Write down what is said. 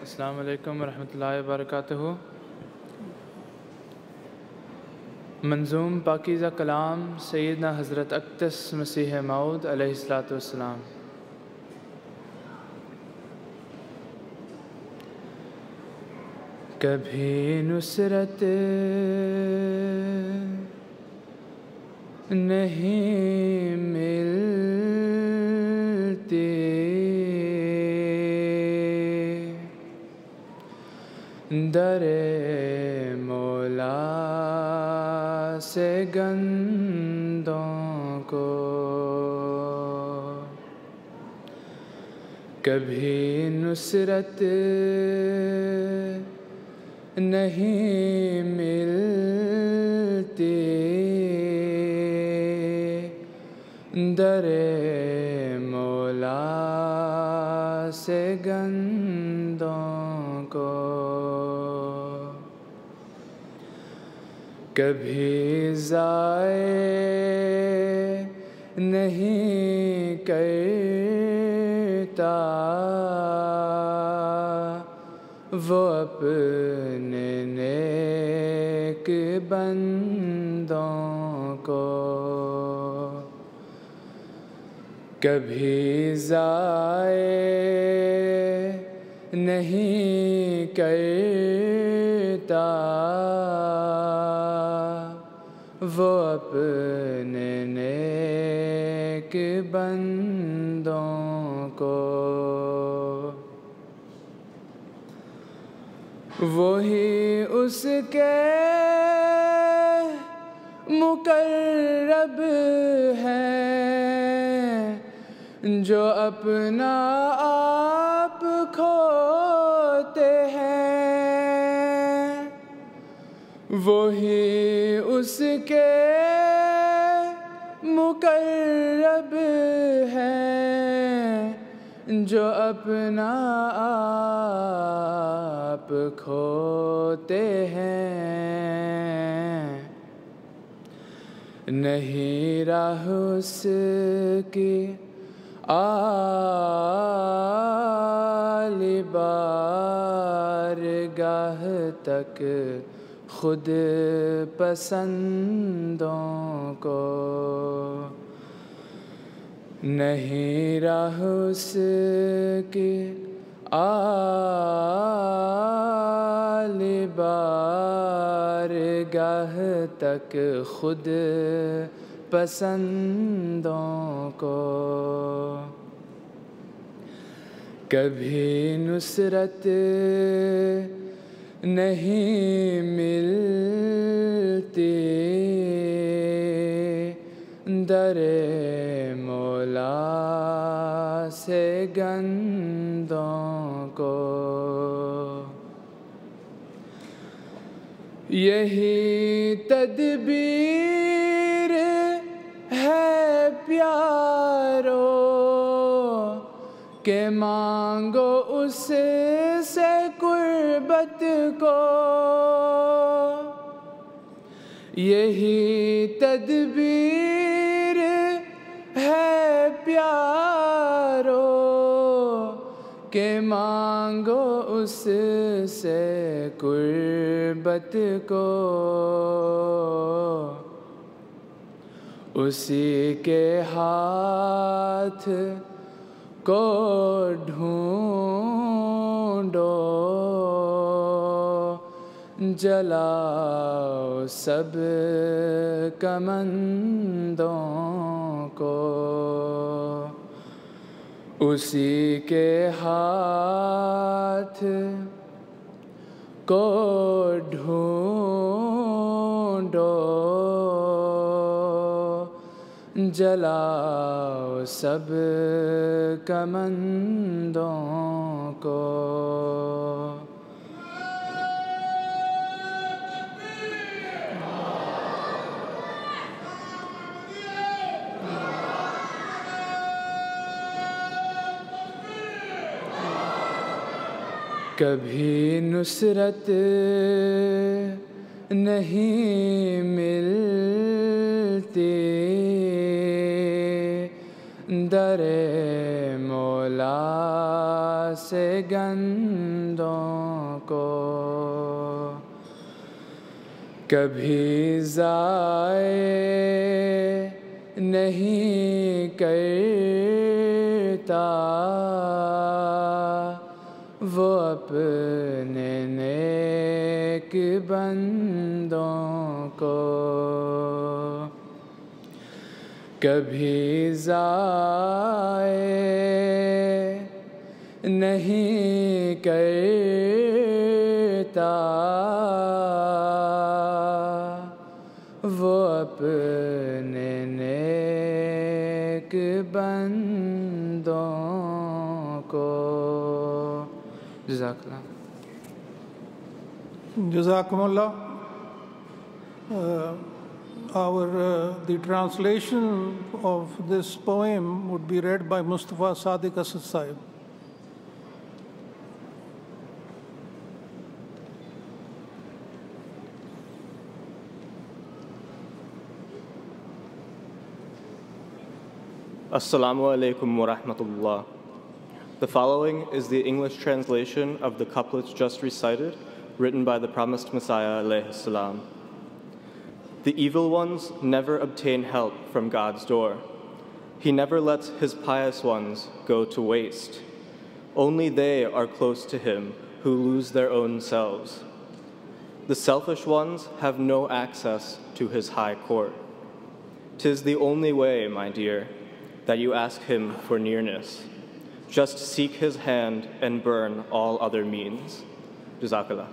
السلام علیکم ورحمۃ اللہ وبرکاتہ۔ منظوم پاکیزہ کلام سیدنا حضرت اقدس مسیح موعود علیہ السلام۔ کبھی نصرت نہیں ملتی، در مولا سے گندوں کو، کبھی نصرت نہیں ملتی، در مولا سے گندوں کو، کبھی ضائع نہیں کرتا وہ اپنے نیک بندوں کو، کبھی ضائع نہیں کرتا وہ اپنے نیک بندوں کو، وہی اس کے مقرب ہیں جو اپنا آپ کھوتے ہیں، وہی اس کے مقرب ہیں جو اپنا آپ کھوتے ہیں، نہیں راہ اس کی آلی بارگاہ تک خود پسندوں کو، نہیں راہ اس کی آلی بارگاہ تک خود پسندوں کو، کبھی نصرت نہیں ملتی، در مولا سے گندوں کو، یہی تدبیر ہے پیارو کہ مانگو اس سے قربت کو، یہی تدبیر ہے پیارو کہ مانگو اس سے قربت کو، اسی کے ہاتھ کو ڈھونڈو، جلاؤ سب کمندوں کو، اسی کے ہاتھ کو ڈھونڈو، جلاؤ سب کمندوں کو، کبھی نصرت نہیں ملتی، در مولا دھولا سے گندوں کو کبھی ضائع نہیں کرتا وہ اپنے نیک بندوں کو کبھی ضائع نہیں کرتا وہ اپنے نیک بندوں کو. جزاک اللہ. جزاکم اللہ. The translation of this poem would be read by Mustafa Sadiq Asad Sahib. Assalamu alaikum wa rahmatullah. The following is the English translation of the couplets just recited, written by the promised Messiah alayhi salam. The evil ones never obtain help from God's door. He never lets his pious ones go to waste. Only they are close to him who lose their own selves. The selfish ones have no access to his high court. 'Tis the only way, my dear, that you ask him for nearness. Just seek his hand and burn all other means. Jazakallah.